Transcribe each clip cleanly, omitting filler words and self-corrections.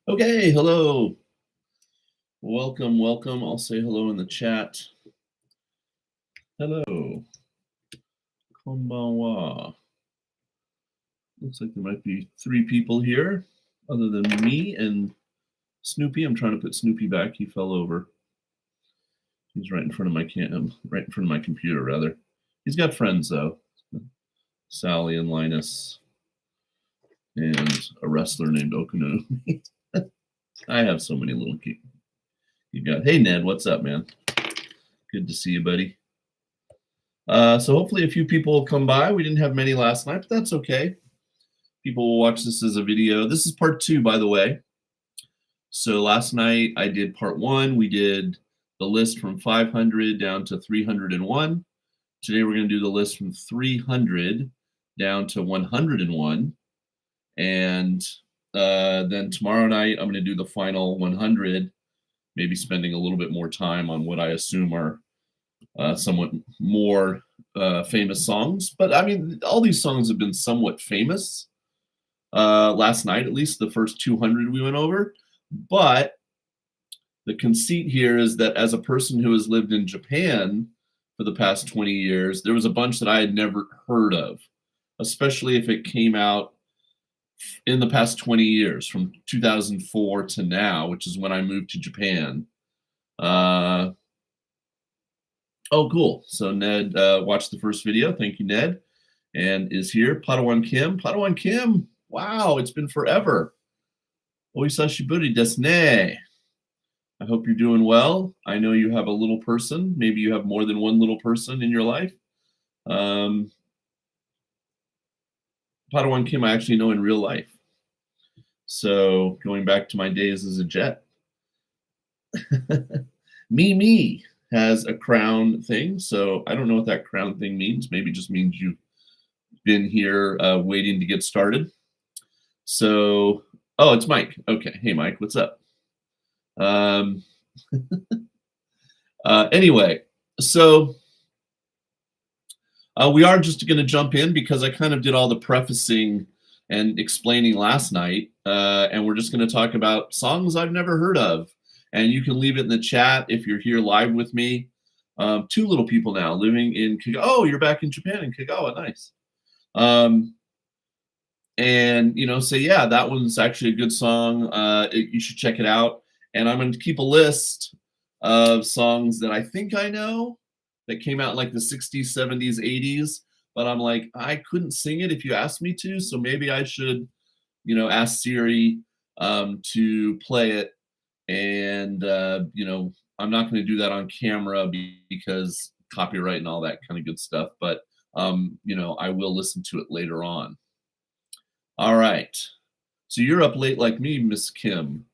Okay, hello. Welcome, welcome. I'll say hello in the chat. Hello. Konbanwa. Looks like there might be 3 people here other than me and Snoopy. I'm trying to put Snoopy back. He fell over. He's right in front of my right in front of my computer, rather. He's got friends though. Sally and Linus and a wrestler named Okunu. I have so many little kids. You got, hey Ned, what's up, man? Good to see you, buddy. So hopefully a few people will come by. We didn't have many last night, but that's okay. People will watch this as a video. This is part 2, by the way. So last night I did part 1. We did the list from 500 down to 301. Today we're going to do the list from 300 down to 101. And then tomorrow night I'm going to do the final 100, maybe spending a little bit more time on what I assume are somewhat more famous songs. But I mean, all these songs have been somewhat famous. Last night, at least the first 200 we went over. But the conceit here is that as a person who has lived in Japan for the past 20 years, there was a bunch that I had never heard of, especially if it came out in the past 20 years, from 2004 to now, which is when I moved to Japan. Oh, cool. So Ned watched the first video. Thank you, Ned. And is here. Padawan Kim. Padawan Kim. Wow, it's been forever. Oisashiburi desu ne. I hope you're doing well. I know you have a little person. Maybe you have more than one little person in your life. Padawan Kim, I actually know in real life. So going back to my days as a jet. Mimi has a crown thing. So I don't know what that crown thing means. Maybe it just means you've been here waiting to get started. So, oh, it's Mike. Okay. Hey, Mike, what's up? Anyway, so we are just going to jump in because I kind of did all the prefacing and explaining last night, and we're just going to talk about songs I've never heard of. And you can leave it in the chat if you're here live with me. 2 little people now living in Kagawa. Oh, you're back in Japan in Kagawa. Nice. And say, yeah, that one's actually a good song. You should check it out. And I'm going to keep a list of songs that I think I know that came out in like the 60s, 70s, 80s. But I'm like, I couldn't sing it if you asked me to. So maybe I should, ask Siri to play it. And, I'm not going to do that on camera because copyright and all that kind of good stuff. But, I will listen to it later on. All right. So you're up late like me, Miss Kim.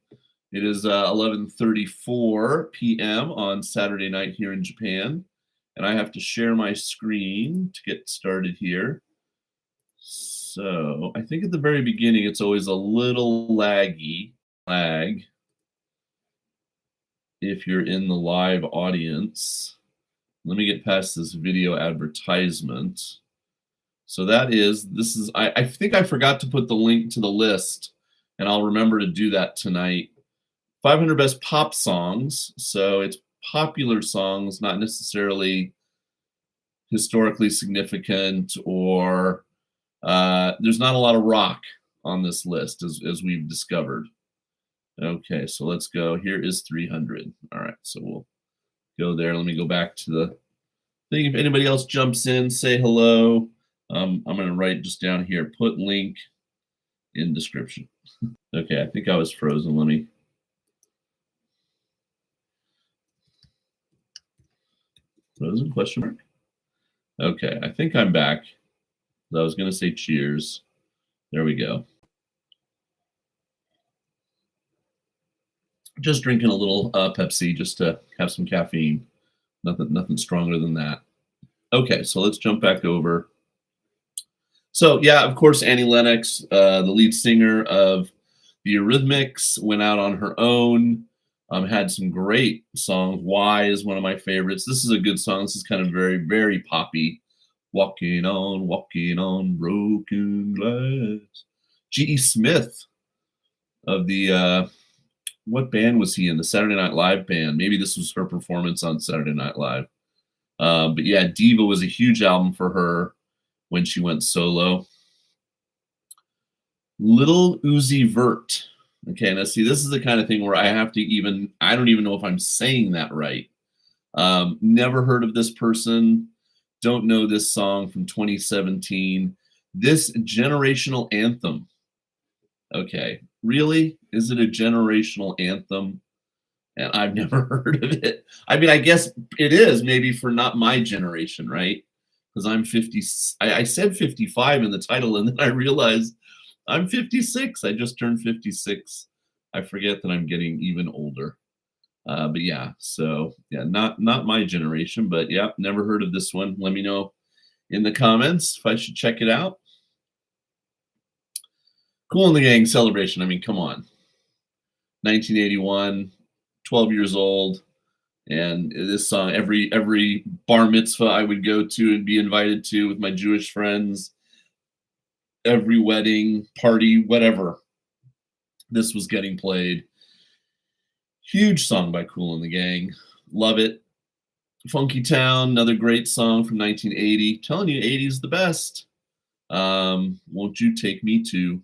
It is 11:34 p.m. on Saturday night here in Japan. And I have to share my screen to get started here. So I think at the very beginning, it's always a little lag if you're in the live audience. Let me get past this video advertisement. So I think I forgot to put the link to the list, and I'll remember to do that tonight. 500 best pop songs. So it's popular songs, not necessarily historically significant, or there's not a lot of rock on this list as we've discovered. Okay, so let's go. Here is 300. All right, so we'll go there. Let me go back to the thing. If anybody else jumps in, say hello. I'm going to write just down here, put link in description. Okay, I think I was frozen. Let me. Frozen question mark? Okay, I think I'm back. I was going to say cheers. There we go. Just drinking a little Pepsi just to have some caffeine. Nothing stronger than that. Okay, so let's jump back over. So yeah, of course, Annie Lennox, the lead singer of the Eurythmics, went out on her own. Had some great songs. Why is one of my favorites. This is a good song. This is kind of very, very poppy. Walking on broken glass. G.E. Smith of the What band was he in? The Saturday Night Live band. Maybe this was her performance on Saturday Night Live. But yeah, Diva was a huge album for her when she went solo. Little Uzi Vert. Okay, now see, this is the kind of thing where I have to I don't even know if I'm saying that right. Never heard of this person. Don't know this song from 2017. This generational anthem. Okay, really? Is it a generational anthem? And I've never heard of it. I mean, I guess it is maybe for not my generation, right? Because I'm 50. I said 55 in the title, and then I realized I'm 56. I just turned 56. I forget that I'm getting even older. But yeah, so yeah, not my generation, but yeah, never heard of this one. Let me know in the comments if I should check it out. Kool and the Gang Celebration. I mean, come on. 1981, 12 years old, and this song every bar mitzvah I would go to and be invited to with my Jewish friends, every wedding, party, whatever, this was getting played. Huge song by Kool and the Gang. Love it. Funky Town, another great song from 1980. Telling you, 80 is the best. Won't You Take Me to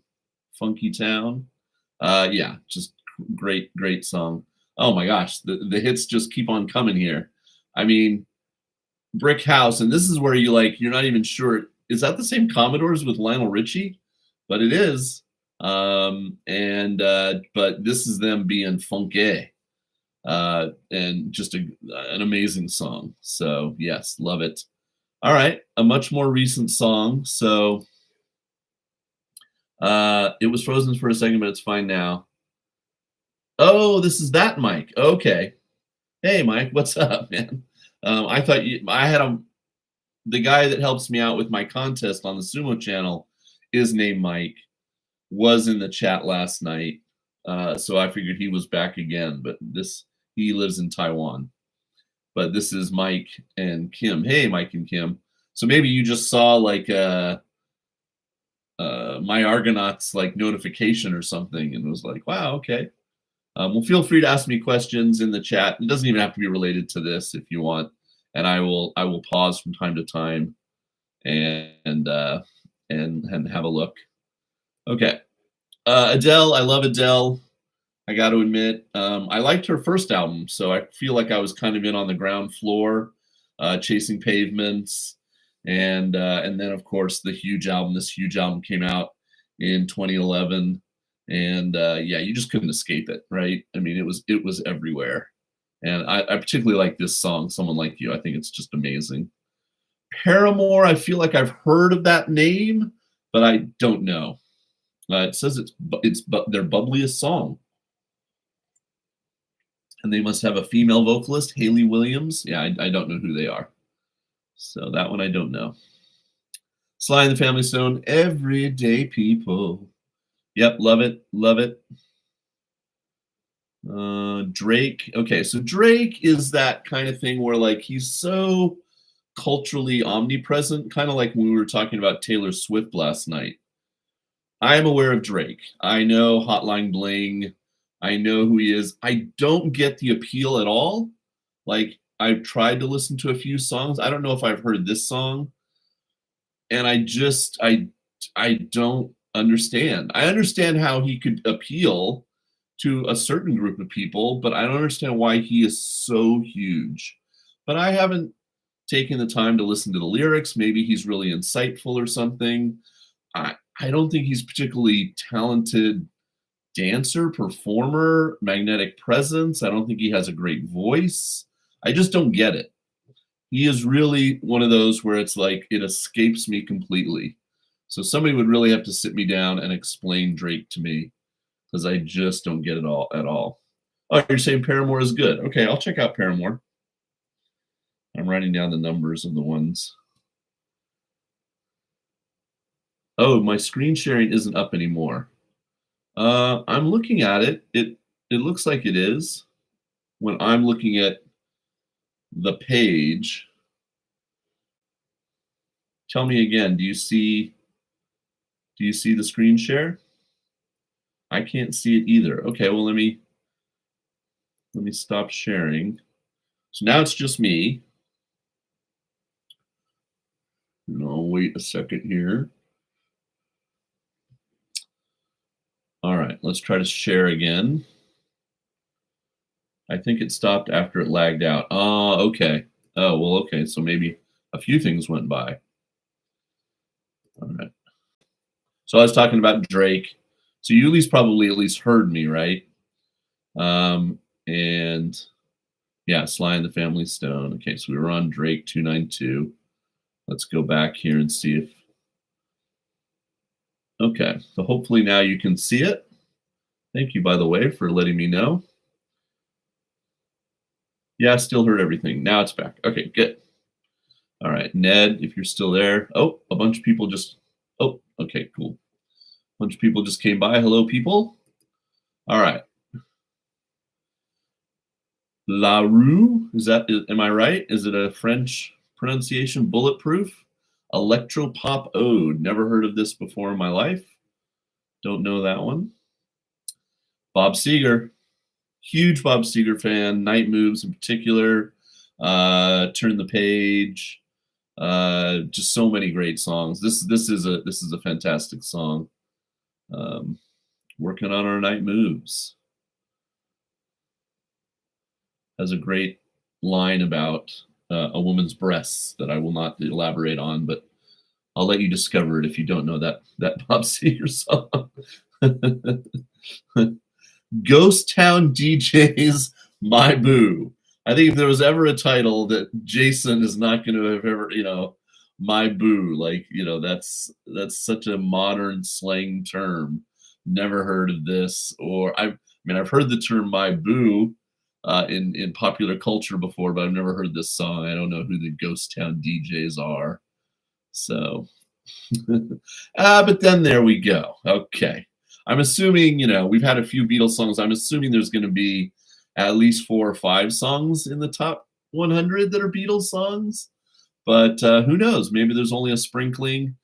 Funky Town? Yeah, just great song. Oh my gosh, the hits just keep on coming here. I mean, Brick House, and this is where you're not even sure, is that the same Commodores with Lionel Richie? But it is. But this is them being funky. And just an amazing song. So yes, love it. All right, a much more recent song. So it was frozen for a second, but it's fine now. Oh, this is that Mike. Okay. Hey, Mike, what's up, man? I thought I had the guy that helps me out with my contest on the Sumo channel is named Mike, was in the chat last night. So I figured he was back again, but he lives in Taiwan. But this is Mike and Kim. Hey, Mike and Kim. So maybe you just saw like my Argonauts like notification or something and was like, wow, okay. Well, feel free to ask me questions in the chat. It doesn't even have to be related to this if you want, and I will pause from time to time and have a look. Okay, Adele. I love Adele. I got to admit, I liked her first album, so I feel like I was kind of in on the ground floor, Chasing Pavements, and then of course this huge album came out in 2011. And yeah, you just couldn't escape it, right? I mean, it was everywhere, and I particularly like this song, "Someone Like You." I think it's just amazing. Paramore, I feel like I've heard of that name, but I don't know. It says it's their bubbliest song, and they must have a female vocalist, Hayley Williams. Yeah, I don't know who they are, so that one I don't know. Sly and the Family Stone, "Everyday People." Yep, love it, love it. Drake. Okay, so Drake is that kind of thing where like he's so culturally omnipresent, kind of like when we were talking about Taylor Swift last night. I am aware of Drake. I know Hotline Bling. I know who he is. I don't get the appeal at all. Like I've tried to listen to a few songs. I don't know if I've heard this song. And I don't understand. I understand how he could appeal to a certain group of people, but I don't understand why he is so huge. But I haven't taken the time to listen to the lyrics. Maybe he's really insightful or something. I don't think he's particularly talented dancer, performer, magnetic presence. I don't think he has a great voice. I just don't get it. He is really one of those where it's like it escapes me completely. So somebody would really have to sit me down and explain Drake to me because I just don't get it all at all. Oh, you're saying Paramore is good. Okay, I'll check out Paramore. I'm writing down the numbers of the ones. Oh, my screen sharing isn't up anymore. I'm looking at it. It looks like it is when I'm looking at the page. Tell me again, do you see the screen share? I can't see it either. Okay, well let me Let me stop sharing. So now it's just me. And I'll wait a second here. All right, let's try to share again. I think it stopped after it lagged out. Oh, okay. Oh, well, okay. So maybe a few things went by. All right. So I was talking about Drake. So you probably at least heard me, right? And yeah, Sly and the Family Stone. Okay, so we were on Drake 292. Let's go back here and see if. Okay, so hopefully now you can see it. Thank you, by the way, for letting me know. Yeah, I still heard everything. Now it's back. Okay, good. All right, Ned, if you're still there. Oh, a bunch of people just. Oh, okay, cool. A bunch of people just came by. Hello, people. All right. La Rue, am I right? Is it a French pronunciation? Bulletproof? Electropop Ode. Never heard of this before in my life. Don't know that one. Bob Seger. Huge Bob Seger fan. Night Moves in particular. Turn the Page. Just so many great songs. This is a fantastic song. Working on our night moves. Has a great line about a woman's breasts that I will not elaborate on, but I'll let you discover it if you don't know that Bob Seger song. Ghost Town DJs, My Boo. I think if there was ever a title that Jason is not going to have ever, My Boo, like, that's such a modern slang term. Never heard of this, or I've heard the term My Boo in popular culture before, but I've never heard this song. I don't know who the Ghost Town DJs are. So, but then there we go. Okay. I'm assuming, we've had a few Beatles songs. I'm assuming there's going to be at least 4 or 5 songs in the top 100 that are Beatles songs. But who knows? Maybe there's only a sprinkling.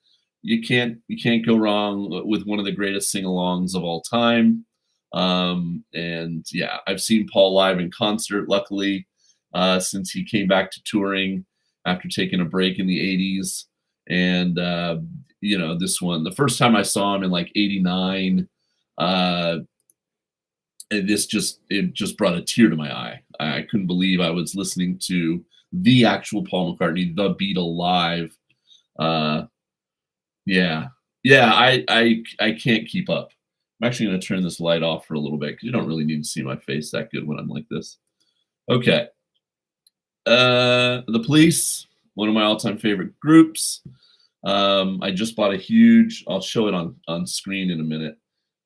You can't go wrong with one of the greatest sing-alongs of all time. And yeah, I've seen Paul live in concert, luckily, since he came back to touring after taking a break in the 80s. And, this one, the first time I saw him in like 89, it just brought a tear to my eye. I couldn't believe I was listening to the actual Paul McCartney, the Beatle live. Yeah, I can't keep up. I'm actually going to turn this light off for a little bit because you don't really need to see my face that good when I'm like this. Okay. The Police, one of my all-time favorite groups. I just bought I'll show it on screen in a minute,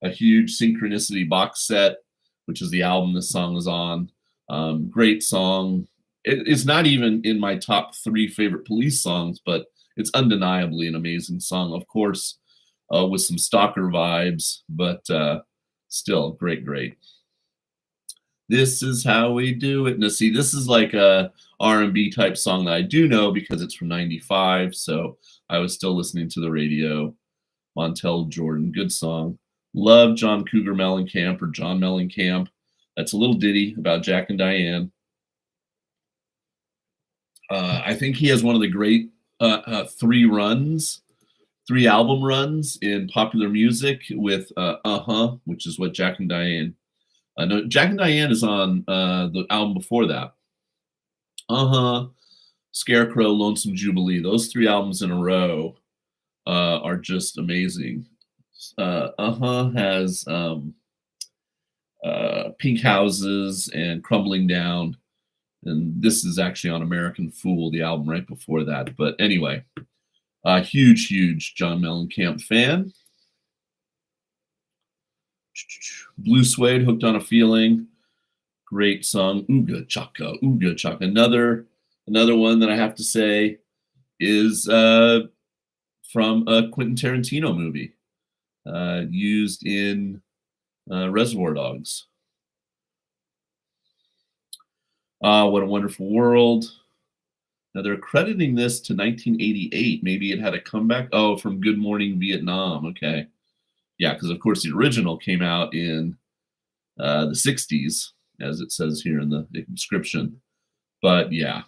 a huge Synchronicity box set, which is the album this song is on. Great song. It's not even in my top 3 favorite Police songs, but it's undeniably an amazing song. Of course, with some stalker vibes, but still great. This is how we do it. Now, see, this is like a R&B type song that I do know because it's from '95, so I was still listening to the radio. Montel Jordan, good song. Love John Cougar Mellencamp or John Mellencamp. That's a little ditty about Jack and Diane. I think he has one of the great 3 album runs in popular music with which is what Jack and Diane. No, Jack and Diane is on the album before that. Scarecrow, Lonesome Jubilee. Those 3 albums in a row are just amazing. Has Pink Houses and Crumbling Down. And this is actually on American Fool, the album right before that. But anyway, huge John Mellencamp fan. Blue Suede, Hooked on a Feeling. Great song. Ooga Chaka. Another one that I have to say is from a Quentin Tarantino movie used in Reservoir Dogs. What a Wonderful World. Now they're crediting this to 1988. Maybe it had a comeback. Oh, from Good Morning Vietnam. Okay. Yeah, because of course the original came out in the 60s. as it says here in the description. But yeah,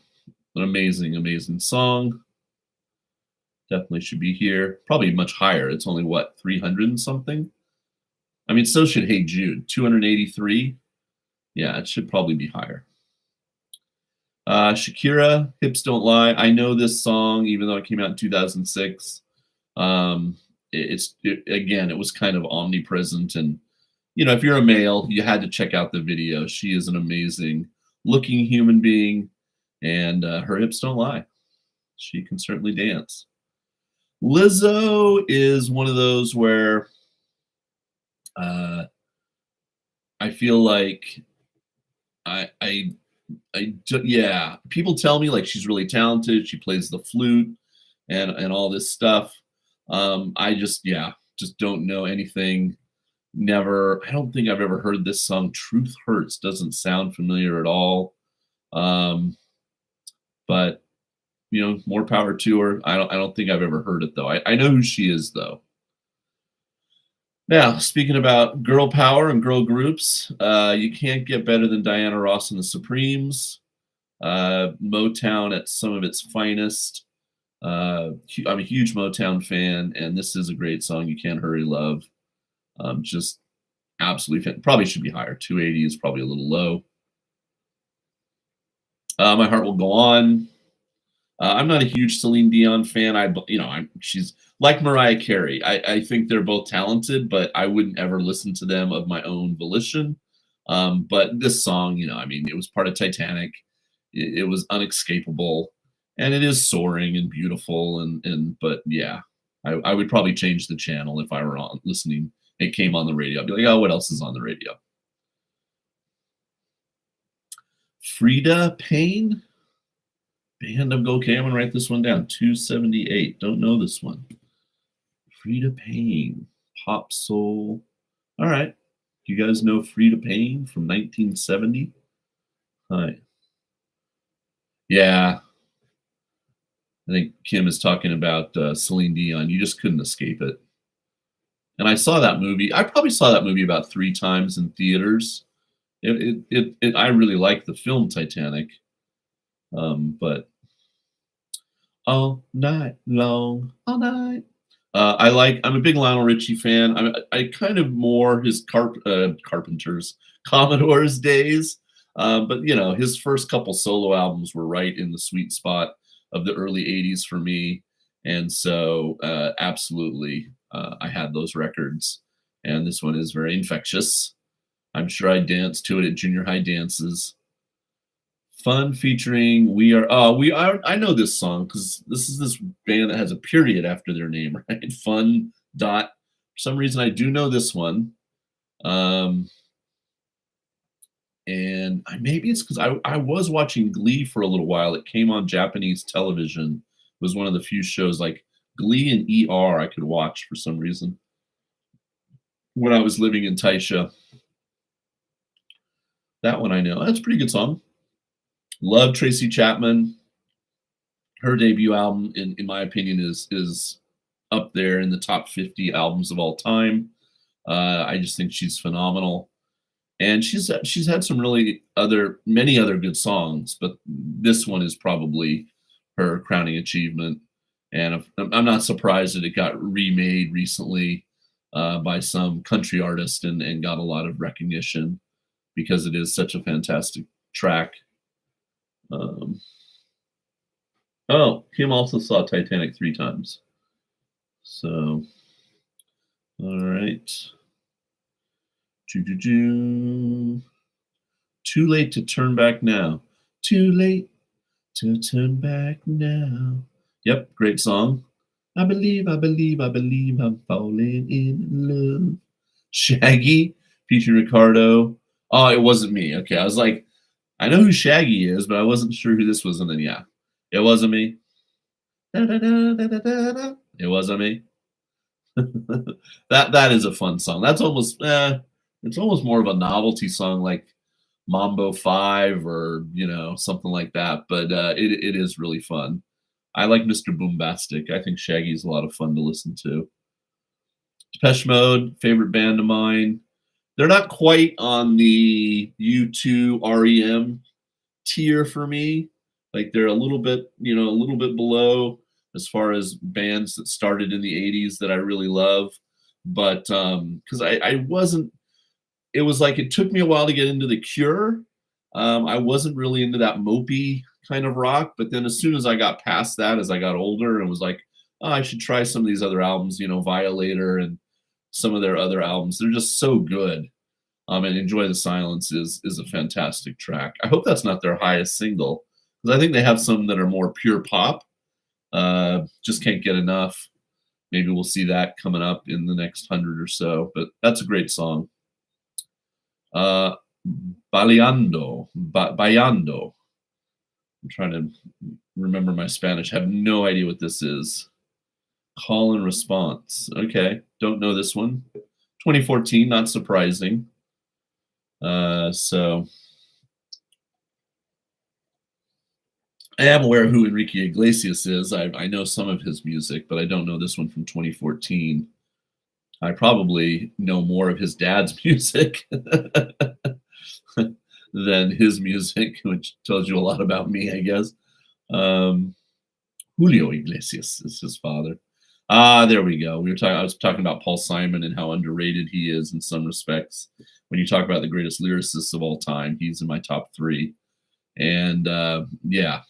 an amazing, amazing song. Definitely should be here. Probably much higher. It's only what, 300 and something? I mean, so should Hey Jude, 283. Yeah, it should probably be higher. Shakira, Hips Don't Lie. I know this song, even though it came out in 2006. Again, it was kind of omnipresent. And, you know, if you're a male, you had to check out the video. She is an amazing looking human being, and her hips don't lie. She can certainly dance. Lizzo is one of those where I feel like yeah, people tell me like she's really talented. She plays the flute and all this stuff. I just don't know anything. Never. I don't think I've ever heard this song. Truth Hurts doesn't sound familiar at all. But you know, more power to her. I don't think I've ever heard it though. I know who she is though. Now, speaking about girl power and girl groups, you can't get better than Diana Ross and the Supremes. Motown at some of its finest. I'm a huge Motown fan, and this is a great song. You Can't Hurry Love. Just absolutely probably should be higher. 280 is probably a little low. My Heart Will Go On. I'm not a huge Celine Dion fan. She's like Mariah Carey. I think they're both talented, but I wouldn't ever listen to them of my own volition. But this song, you know, I mean, it was part of Titanic. It was unescapable, and it is soaring and beautiful. But yeah, I would probably change the channel if I were on listening. It came on the radio. I'd be like, oh, what else is on the radio? Frida Payne. Band of Okay, I'm gonna write this one down. 278. Don't know this one. Frida Payne, pop soul. All right. You guys know Frida Payne from 1970? Hi. Yeah. I think Kim is talking about Celine Dion. You just couldn't escape it. And I saw that movie. I probably saw that movie about 3 times in theaters. I really like the film Titanic. But all night long, all night. I'm a big Lionel Richie fan. I kind of more his Carpenters, Commodores days. But you know, his first couple solo albums were right in the sweet spot of the early 80s for me. And so absolutely I had those records. And this one is very infectious. I'm sure I danced to it at junior high dances. Fun featuring I know this song because this is this band that has a period after their name, right? Fun dot. For some reason I do know this one. And maybe it's because I was watching Glee for a little while. It came on Japanese television. It was one of the few shows like Glee and ER I could watch for some reason when I was living in Taisha. That one I know. That's a pretty good song. Love Tracy Chapman. Her debut album, in my opinion, is up there in the top 50 albums of all time. I just think she's phenomenal, and she's had some many other good songs, but this one is probably her crowning achievement. And I'm not surprised that it got remade recently by some country artist and got a lot of recognition because it is such a fantastic track. Kim also saw Titanic 3 times. So, all right. Too late to turn back now. Too late to turn back now. Yep, great song. I believe I'm falling in love. Shaggy, featuring Ricardo. Oh, it wasn't me. Okay, I was like, I know who Shaggy is, but I wasn't sure who this was. And then, yeah, it wasn't me. It wasn't me. That is a fun song. That's almost it's almost more of a novelty song like Mambo 5 or something like that. But it is really fun. I like Mr. Boombastic. I think Shaggy is a lot of fun to listen to. Depeche Mode, favorite band of mine. they're not quite on the U2 REM tier for me. Like they're a little bit, a little bit below as far as bands that started in the 80s that I really love. But because I wasn't, it was like it took me a while to get into The Cure. I wasn't really into that mopey kind of rock, but then as soon as I got past that, as I got older, and was like, oh, I should try some of these other albums, Violator and some of their other albums. They're just so good. And Enjoy the Silence is a fantastic track. I hope that's not their highest single, because I think they have some that are more pure pop. Just can't get enough. Maybe we'll see that coming up in the next 100 or so, but that's a great song. Bayando. I'm trying to remember my Spanish. I have no idea what this is. Call and response. Okay, don't know this one. 2014, not surprising. So I am aware of who Enrique Iglesias is. I know some of his music, but I don't know this one from 2014. I probably know more of his dad's music than his music, which tells you a lot about me, I guess. Julio Iglesias is his father. There we go. I was talking about Paul Simon and how underrated he is in some respects. When you talk about the greatest lyricists of all time, he's in my top 3. And yeah,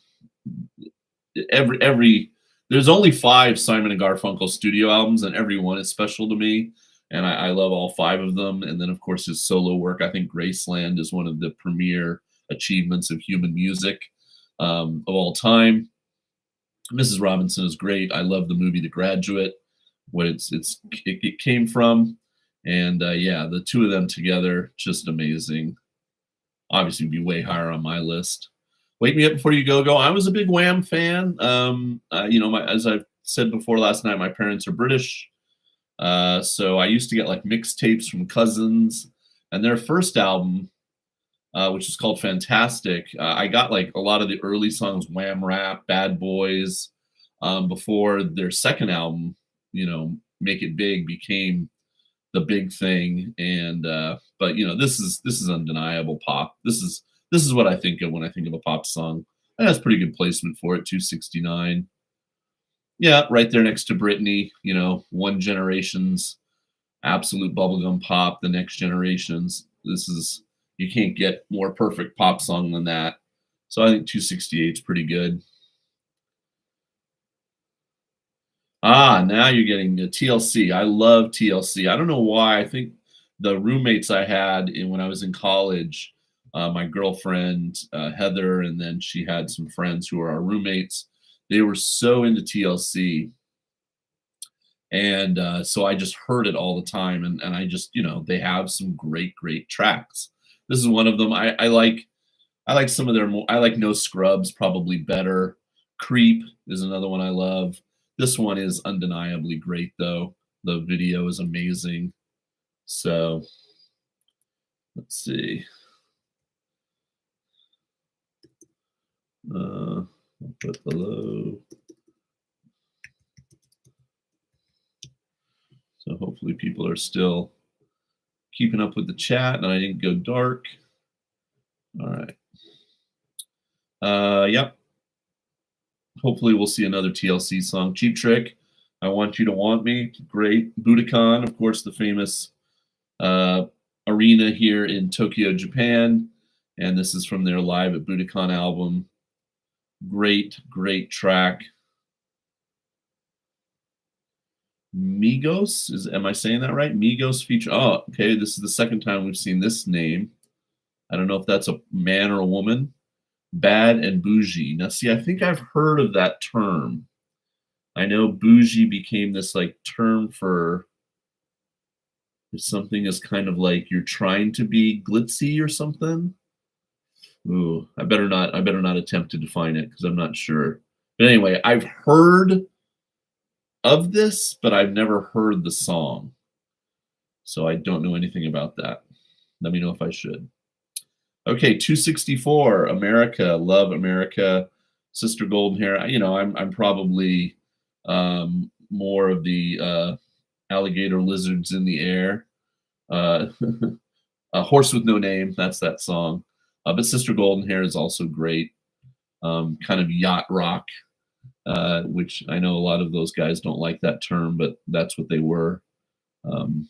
there's only 5 Simon and Garfunkel studio albums, and every one is special to me. And I love all 5 of them. And then, of course, his solo work. I think Graceland is one of the premier achievements of human music of all time. Mrs. Robinson is great. I love the movie The Graduate, what it came from. And yeah, the 2 of them together, just amazing. Obviously, would be way higher on my list. Wake Me Up Before You Go Go. I was a big Wham fan. As I said before last night, my parents are British. So I used to get like mixtapes from cousins, and their first album, which is called Fantastic, I got like a lot of the early songs, Wham Rap, Bad Boys, before their second album, Make It Big, became the big thing. And but this is undeniable pop. This is what I think of when I think of a pop song. And that's pretty good placement for it. 269. Yeah, right there next to Britney. One generation's absolute bubblegum pop, the next generation's. You can't get more perfect pop song than that. So I think 268 is pretty good. Now you're getting the TLC. I love TLC. I don't know why. I think the roommates I had when I was in college, my girlfriend, Heather, and then she had some friends who were our roommates. They were so into TLC. And so I just heard it all the time. And I just, they have some great, great tracks. This is one of them. I like some of their more. I like No Scrubs probably better. Creep is another one I love. This one is undeniably great, though. The video is amazing. So let's see. I'll put below. So hopefully people are still keeping up with the chat and I didn't go dark. All right. Yep. Hopefully we'll see another TLC song. Cheap Trick, I Want You to Want Me. Great. Budokan, of course, the famous arena here in Tokyo, Japan. And this is from their Live at Budokan album. Great, great track. Migos, am I saying that right? Migos feature. Oh, okay. This is the second time we've seen this name. I don't know if that's a man or a woman. Bad and Bougie. Now, see, I think I've heard of that term. I know bougie became this like term for if something is kind of like you're trying to be glitzy or something. Ooh, I better not attempt to define it because I'm not sure. But anyway, I've heard of this, but I've never heard the song. So I don't know anything about that. Let me know if I should. Okay, 264, America, Love America, Sister Golden Hair. I'm probably more of the alligator lizards in the air. Horse with No Name, that's that song. But Sister Golden Hair is also great. Kind of yacht rock, which I know a lot of those guys don't like that term, but that's what they were. Um,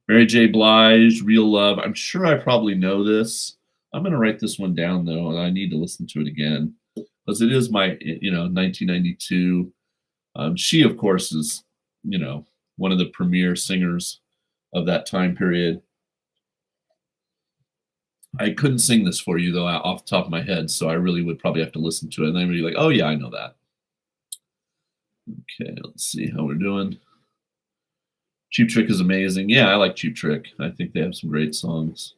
Mary J. Blige, Real Love. I'm sure I probably know this. I'm going to write this one down though, and I need to listen to it again because it is my, 1992. She, of course, is, one of the premier singers of that time period. I couldn't sing this for you though off the top of my head, so I really would probably have to listen to it, and then be like, "Oh yeah, I know that." Okay, let's see how we're doing. Cheap Trick is amazing. Yeah, I like Cheap Trick. I think they have some great songs.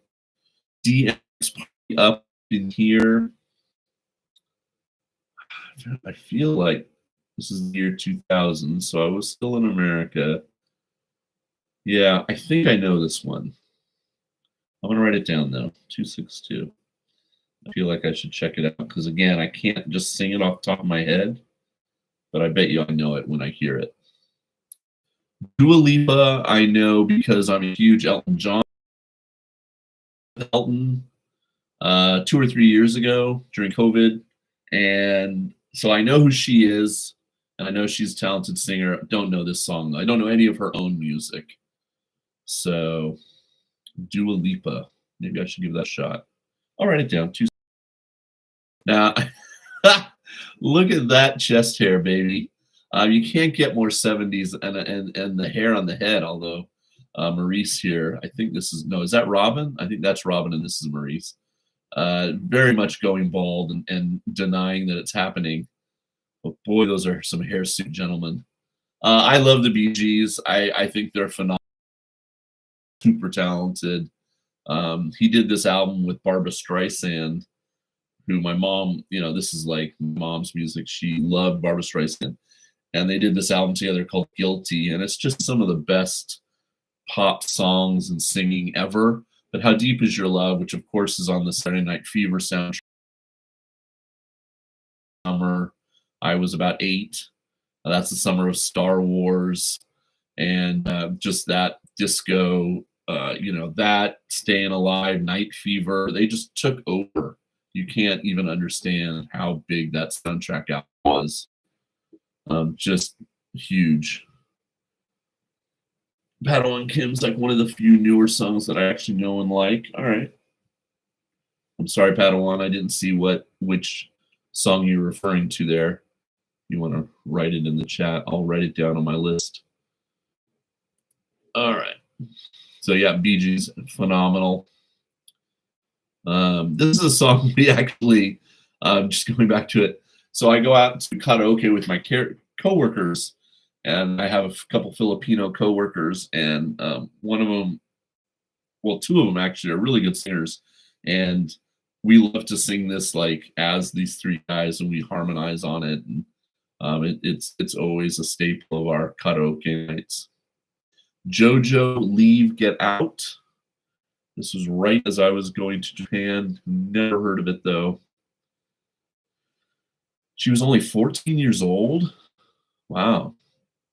DX Party Up in Here. I feel like this is the year 2000, so I was still in America. Yeah, I think I know this one. I'm gonna write it down though. 262. I feel like I should check it out because again, I can't just sing it off the top of my head, but I bet you I know it when I hear it. Dua Lipa, I know because I'm a huge Elton John. Elton 2 or 3 years ago during COVID, and so I know who she is, and I know she's a talented singer. Don't know this song. I don't know any of her own music. So Dua Lipa, maybe I should give that a shot. I'll write it down. Now, look at that chest hair, baby. You can't get more 70s and the hair on the head, although Maurice here, I think this is, no, is that Robin? I think that's Robin and this is Maurice. Very much going bald and denying that it's happening. But boy, those are some hirsute gentlemen. I love the Bee Gees. I think they're phenomenal, super talented. He did this album with Barbra Streisand, who my mom, this is like mom's music. She loved Barbra Streisand. And they did this album together called Guilty. And it's just some of the best pop songs and singing ever. But How Deep Is Your Love, which of course is on the Saturday Night Fever soundtrack. Summer, I was about 8. That's the summer of Star Wars. And just that disco, that Staying Alive, Night Fever, they just took over. You can't even understand how big that soundtrack album was. Just huge. Padawan Kim's like one of the few newer songs that I actually know and like. All right. I'm sorry, Padawan. I didn't see which song you're referring to there. You want to write it in the chat? I'll write it down on my list. All right. So yeah, Bee Gees, phenomenal. This is a song we actually, just going back to it. So I go out to karaoke with my coworkers, and I have a couple Filipino coworkers, and one of them, well, two of them actually are really good singers, and we love to sing this like as these three guys, and we harmonize on it, and it's always a staple of our karaoke nights. JoJo Leave Get Out. This was right as I was going to Japan. Never heard of it though. She was only 14 years old. Wow.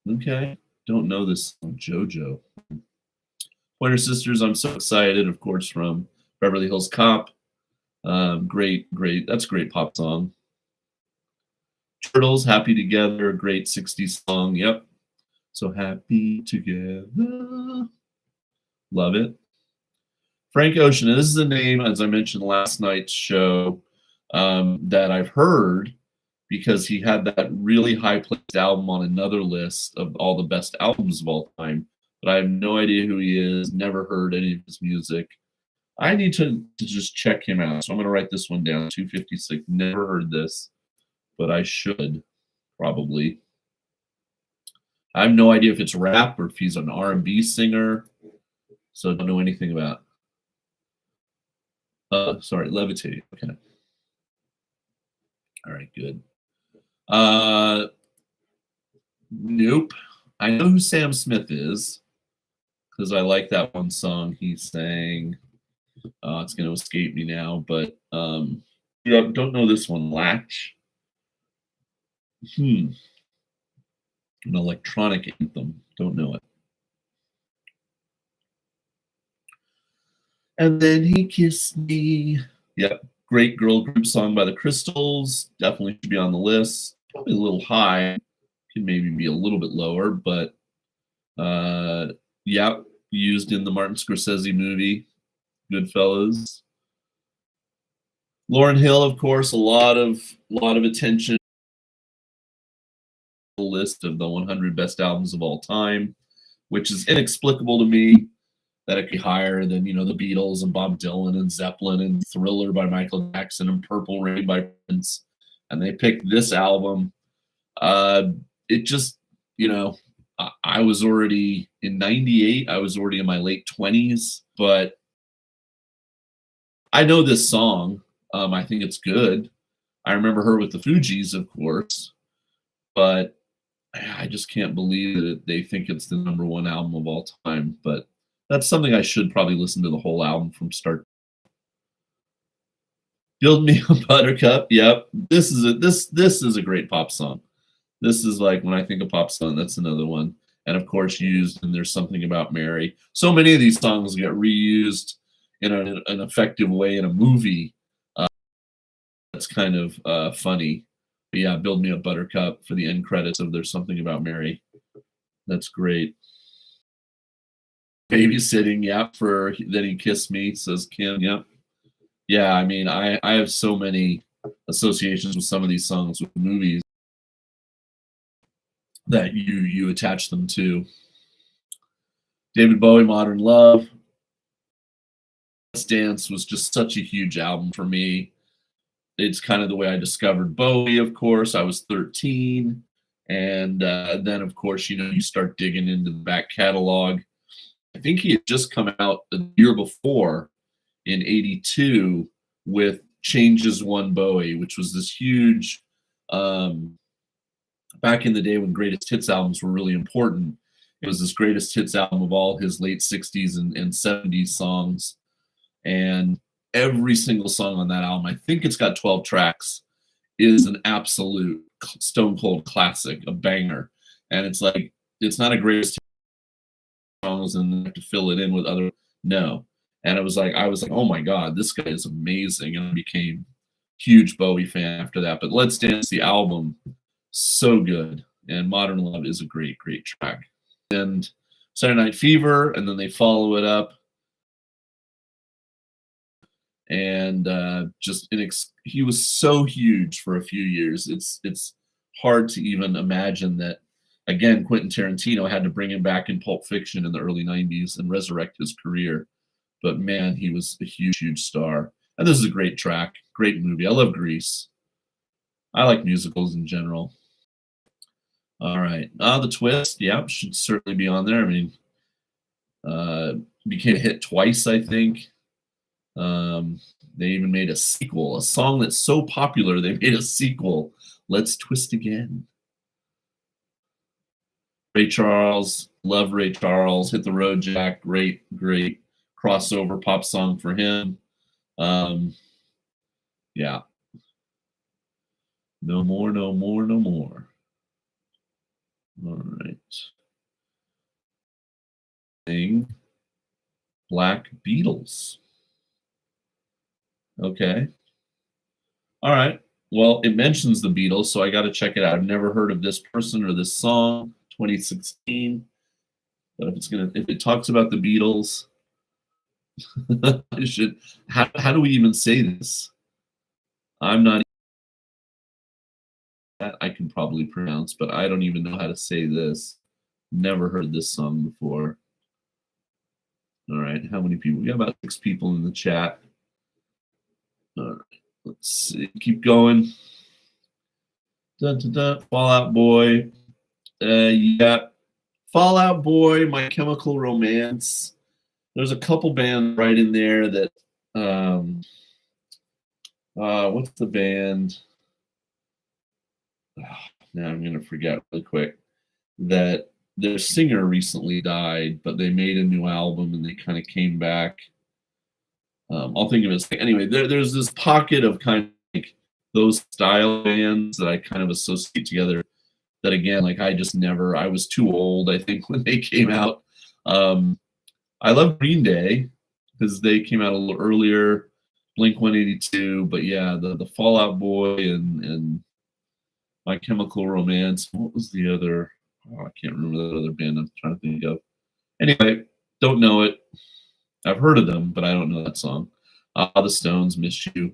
Okay. Don't know this JoJo. Pointer Sisters, I'm so excited, of course, from Beverly Hills Cop. Great. That's a great pop song. Turtles, Happy Together, a great 60s song. Yep. So happy together. Love it. Frank Ocean, and this is a name, as I mentioned last night's show, that I've heard because he had that really high-placed album on another list of all the best albums of all time. But I have no idea who he is, never heard any of his music. I need to just check him out. So I'm going to write this one down, 256. Never heard this, but I should probably. I have no idea if it's rap or if he's an R&B singer, so I don't know anything about. Sorry, Levitating. Okay. All right, good. Nope. I know who Sam Smith is because I like that one song he sang. It's going to escape me now, but don't know this one. Latch. An electronic anthem. Don't know it. And then he kissed me. Yep. Great girl group song by the Crystals. Definitely should be on the list. Probably a little high. Could maybe be a little bit lower, but yeah, used in the Martin Scorsese movie, Goodfellas. Lauryn Hill, of course, a lot of attention. List of the 100 best albums of all time, which is inexplicable to me that it could be higher than the Beatles and Bob Dylan and Zeppelin and Thriller by Michael Jackson and Purple Rain by Prince, and they picked this album. It just I was already in '98. I was already in my late 20s, but I know this song. I think it's good. I remember her with the Fugees, of course, but I just can't believe that they think it's the #1 album of all time. But that's something I should probably listen to the whole album from start. Build Me a Buttercup. Yep, this is a great pop song. This is like when I think of pop song, that's another one. And of course, used in There's Something About Mary. So many of these songs get reused in an effective way in a movie. That's kind of funny. But yeah, Build Me a Buttercup for the end credits of There's Something About Mary. That's great. Babysitting, yeah, for Then He Kissed Me, says Kim. Yep. Yeah, I mean, I have so many associations with some of these songs with movies that you attach them to. David Bowie, Modern Love. Let's Dance was just such a huge album for me. It's kind of the way I discovered Bowie, of course. I was 13. And then, of course, you start digging into the back catalog. I think he had just come out the year before in '82 with Changes One Bowie, which was this huge, back in the day when greatest hits albums were really important. It was this greatest hits album of all his late 60s and 70s songs. And every single song on that album, I think it's got 12 tracks, is an absolute stone cold classic, a banger. And it's like, it's not a greatest songs and have to fill it in with other, no. And I was like, oh my God, this guy is amazing. And I became huge Bowie fan after that. But Let's Dance, the album, so good. And Modern Love is a great, great track. And Saturday Night Fever, and then they follow it up. And he was so huge for a few years. It's hard to even imagine that. Again, Quentin Tarantino had to bring him back in Pulp Fiction in the early '90s and resurrect his career. But man, he was a huge, huge star. And this is a great track, great movie. I love Grease. I like musicals in general. All right, The Twist, yeah, should certainly be on there. I mean, became a hit twice, I think. They even made a sequel, a song that's so popular they made a sequel. Let's Twist Again. Ray Charles, love Ray Charles. Hit the Road Jack, great, great crossover pop song for him. Yeah. No more, no more, no more. All right. Black Beatles. Okay. All right. Well, it mentions the Beatles, so I got to check it out. I've never heard of this person or this song. 2016. But if it talks about the Beatles, I should. How do we even say this? I'm not. I can probably pronounce, but I don't even know how to say this. Never heard this song before. All right, how many people? We got about 6 people in the chat. All right, let's see. Keep going. Dun, dun, dun. Fall Out Boy. Yeah. Fall Out Boy, My Chemical Romance. There's a couple bands right in there that. What's the band? Now I'm going to forget really quick. That their singer recently died, but they made a new album and they kind of came back. I'll think of it. Anyway, there's this pocket of kind of like those style bands that I kind of associate together. That again, like I was too old, I think, when they came out. I love Green Day. because they came out a little earlier. Blink 182, but yeah, the Fall Out Boy and My Chemical Romance. What was the other? Oh, I can't remember that other band I'm trying to think of. Anyway, don't know it. I've heard of them, but I don't know that song. The Stones, Miss You.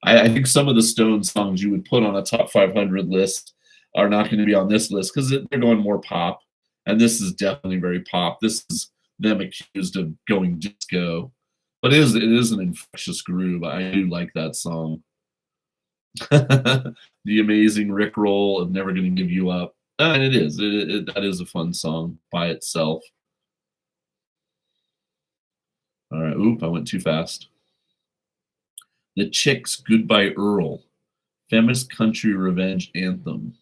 I think some of the Stones songs you would put on a top 500 list are not going to be on this list because they're going more pop, and this is definitely very pop. This is them accused of going disco, but it is an infectious groove. I do like that song. The amazing Rick Roll of Never Gonna Give You Up. And it is. That is a fun song by itself. All right. Oop, I went too fast. The Chicks, Goodbye Earl. Famous Country Revenge Anthem.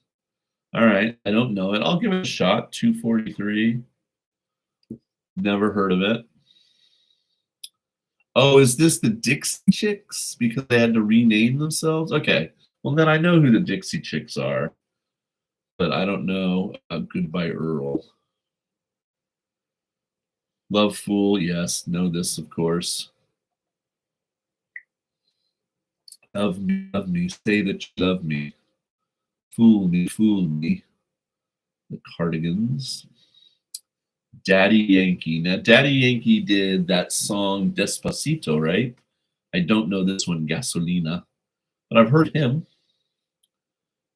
All right. I don't know it. I'll give it a shot. 243. Never heard of it. Oh, is this the Dixie Chicks? Because they had to rename themselves? Okay. Well, then I know who the Dixie Chicks are. But I don't know Goodbye Earl. Love Fool, yes, know this, of course. Love me, say that you love me. Fool me, fool me. The Cardigans. Daddy Yankee. Now, Daddy Yankee did that song Despacito, right? I don't know this one, Gasolina, but I've heard him.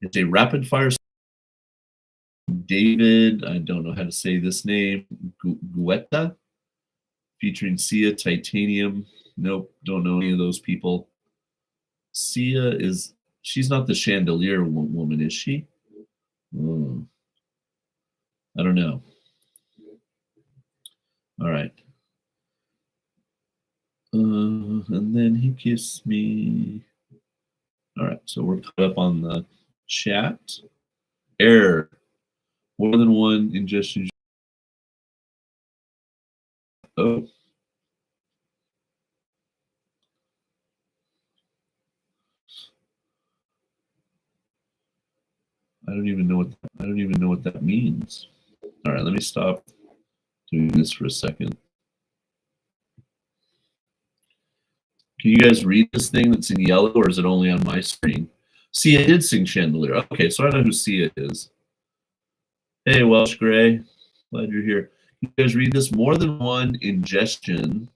It's a rapid fire. David, I don't know how to say this name, Guetta, featuring Sia, Titanium. Nope, don't know any of those people. Sia she's not the Chandelier woman, is she? I don't know. All right. And then he kissed me. All right, so we're caught up on the chat. Error. More than one ingestion. Oh. I don't even know what that means. All right, let me stop doing this for a second. Can you guys read this thing that's in yellow, or is it only on my screen? Sia did sing Chandelier. Okay, so I know who Sia is. Hey, Welsh Gray. Glad you're here. Can you guys read this? More than one ingestion.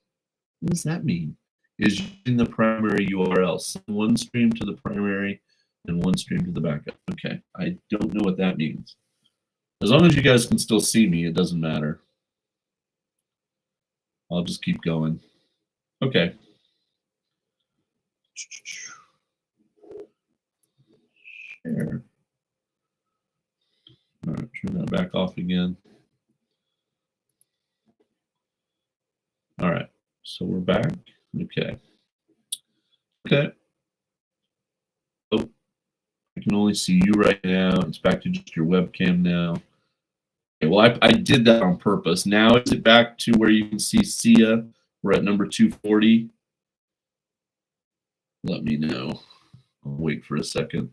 What does that mean? Is using the primary URL. Send one stream to the primary and one stream to the backup. Okay, I don't know what that means. As long as you guys can still see me, it doesn't matter. I'll just keep going. Okay. Share. All right, turn that back off again. All right, so we're back. Okay. Okay. Oh, I can only see you right now. It's back to just your webcam now. Okay, well, I did that on purpose. Now is it back to where you can see Sia? We're at number 240. Let me know. I'll wait for a second.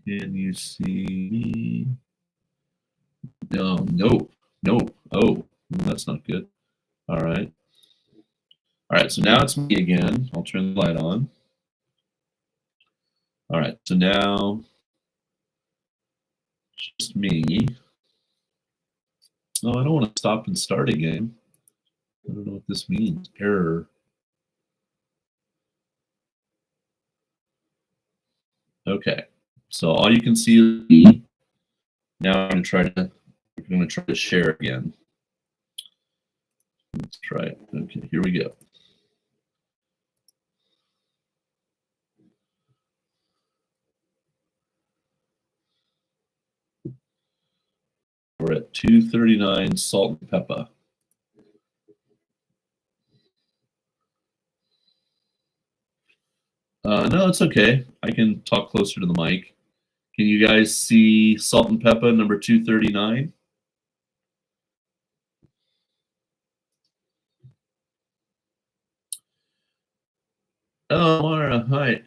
Can you see me? No, nope, nope. Oh, that's not good. All right. All right, so now it's me again. I'll turn the light on. All right, so now just me. Oh, I don't want to stop and start again. I don't know what this means. Error. Okay, so all you can see is me. Now I'm going to try to share again. Let's try it. Okay, here we go. We're at 239 salt and pepper. No, it's okay. I can talk closer to the mic. Can you guys see Salt and Pepper number 239? Oh, Mara, hi.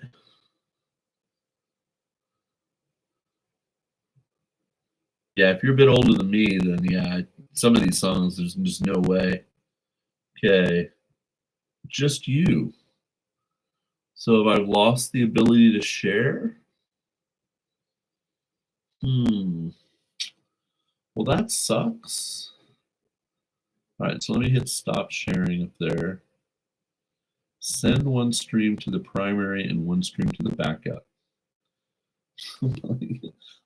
Yeah, if you're a bit older than me, then yeah, some of these songs, there's just no way. Okay, just you. So have I lost the ability to share? Hmm. Well, that sucks. All right, so let me hit stop sharing up there. Send one stream to the primary and one stream to the backup.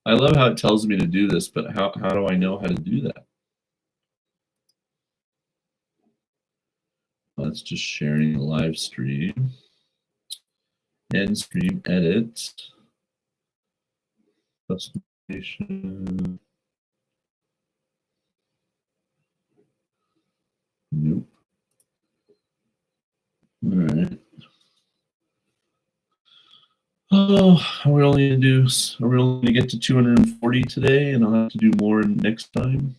I love how it tells me to do this, but how do I know how to do that? That's just sharing the live stream. End stream edit. Customization. Nope. All right. Oh, are we only gonna get to 240 today, and I'll have to do more next time?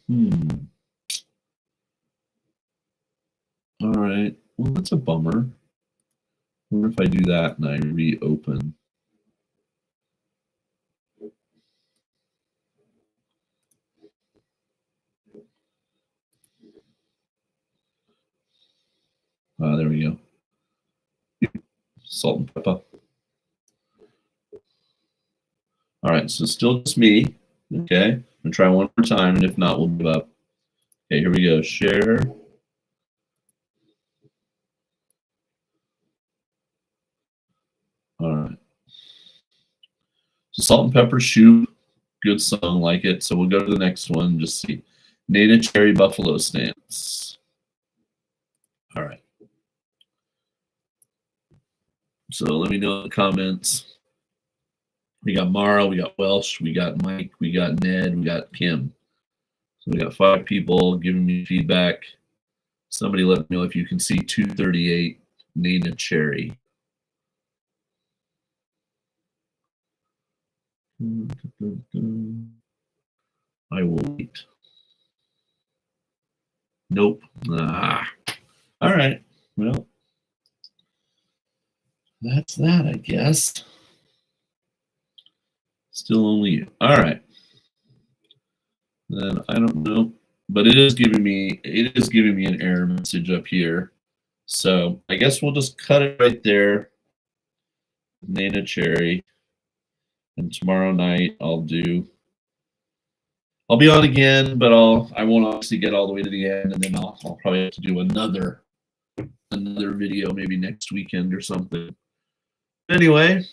All right. Well, that's a bummer. I wonder if I do that and I reopen. There we go. Salt and pepper. All right, so still just me. Okay, I'm gonna try one more time, and if not, we'll give up. Okay, here we go. Share. All right. So Salt and Pepper Shoe, good song, like it. So we'll go to the next one. Just see. Nana Cherry Buffalo Stance. All right. So let me know in the comments. We got Mara, we got Welsh, we got Mike, we got Ned, we got Kim. So we got 5 people giving me feedback. Somebody let me know if you can see 238 Nana Cherry. I will wait. Nope. All right. Well, that's that, I guess. Still only you. All right. Then I don't know, but it is giving me an error message up here. So I guess we'll just cut it right there. Nana Cherry. And tomorrow night I'll be on again, but I won't obviously get all the way to the end, and then I'll probably have to do another video maybe next weekend or something. Anyway,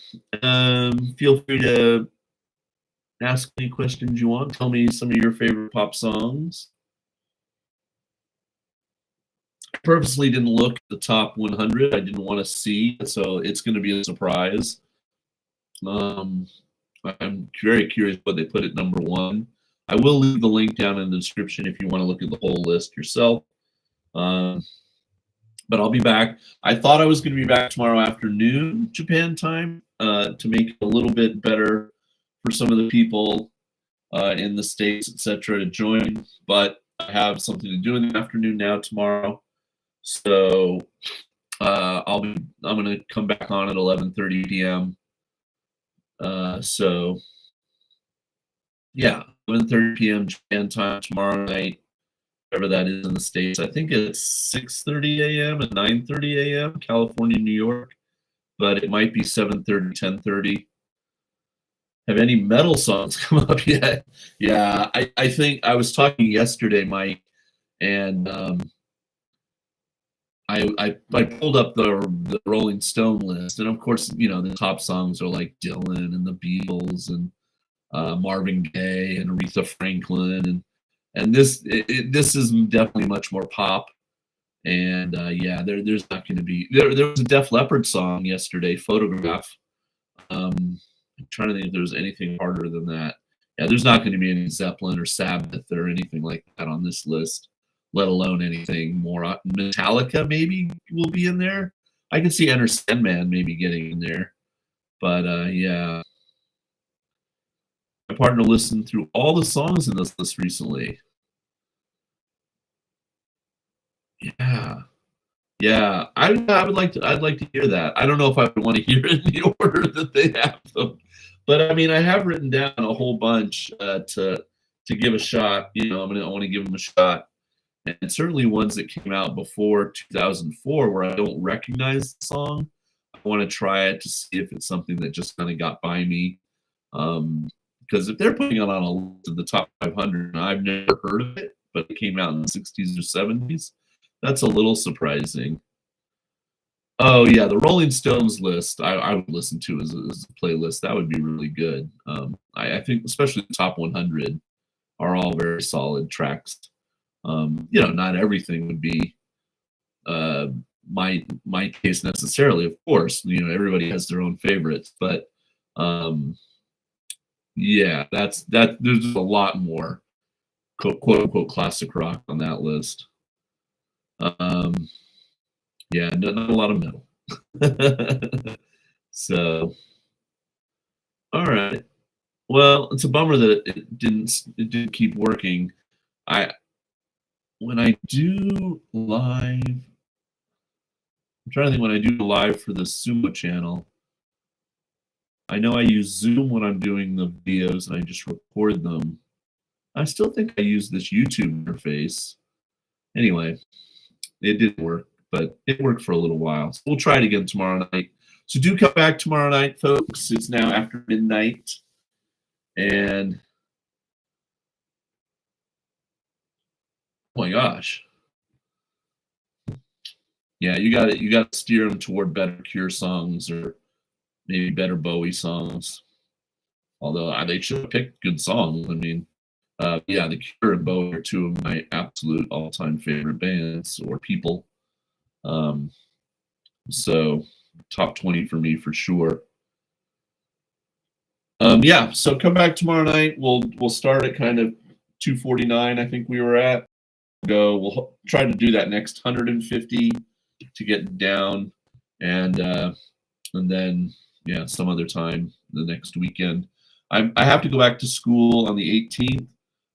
feel free to ask any questions you want. Tell me some of your favorite pop songs. I purposely didn't look at the top 100. I didn't want to see, so it's going to be a surprise. I'm very curious what they put at number 1. I will leave the link down in the description if you want to look at the whole list yourself. But I'll be back. I thought I was going to be back tomorrow afternoon, Japan time, to make it a little bit better for some of the people in the States, etc., to join. But I have something to do in the afternoon now tomorrow. So I'm going to come back on at 11:30 p.m. So yeah, 11:30 p.m. Japan time tomorrow night, whatever that is in the States. I think it's 6:30 a.m. and 9:30 a.m. California, New York, but it might be 7:30, 10:30. Have any metal songs come up yet? Yeah, I think I was talking yesterday, Mike, and I pulled up the Rolling Stone list, and of course, the top songs are like Dylan and the Beatles and Marvin Gaye and Aretha Franklin, and this is definitely much more pop. And yeah, there's not going to be there was a Def Leppard song yesterday, Photograph. I'm trying to think if there's anything harder than that. Yeah, there's not going to be any Zeppelin or Sabbath or anything like that on this list, let alone anything more. Metallica maybe will be in there. I can see Enter Sandman maybe getting in there, but yeah. My partner listened through all the songs in this list recently. Yeah, I'd like to hear that. I don't know if I would want to hear it in the order that they have them, but I mean, I have written down a whole bunch to to give a shot. You know, I want to give them a shot, and certainly ones that came out before 2004 where I don't recognize the song. I want to try it to see if it's something that just kind of got by me. Because if they're putting it on a list of the top 500, and I've never heard of it, but it came out in the 60s or 70s, that's a little surprising. Oh yeah, the Rolling Stones list I would listen to as a playlist. That would be really good. I think especially the top 100 are all very solid tracks. You know, not everything would be my taste necessarily. Of course, you know, everybody has their own favorites, but yeah, that. There's a lot more quote unquote classic rock on that list. Yeah, not a lot of metal. So, all right. Well, it's a bummer that it didn't keep working. I when I do live, I'm trying to think when I do live for the Sumo channel. I know I use Zoom when I'm doing the videos and I just record them. I still think I use this YouTube interface. Anyway, it didn't work, but it worked for a little while. So we'll try it again tomorrow night. So do come back tomorrow night, folks. It's now after midnight. And oh my gosh. Yeah, you got to steer them toward better Cure songs or maybe better Bowie songs. Although they should have picked good songs. I mean, yeah, the Cure and Bowie are two of my absolute all-time favorite bands or people. So top 20 for me for sure. Yeah, so come back tomorrow night. We'll start at kind of 249. I think we were at. We'll try to do that next 150 to get down, and then yeah, some other time the next weekend. I have to go back to school on the 18th,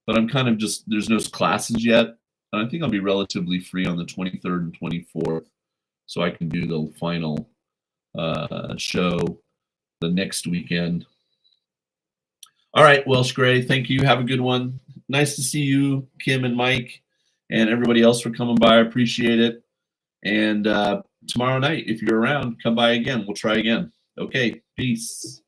but I'm kind of just there's no classes yet, and I think I'll be relatively free on the 23rd and 24th, so I can do the final show the next weekend. All right, Welsh Gray, thank you. Have a good one. Nice to see you, Kim and Mike, and everybody else for coming by. I appreciate it. And tomorrow night, if you're around, come by again. We'll try again. Okay, peace.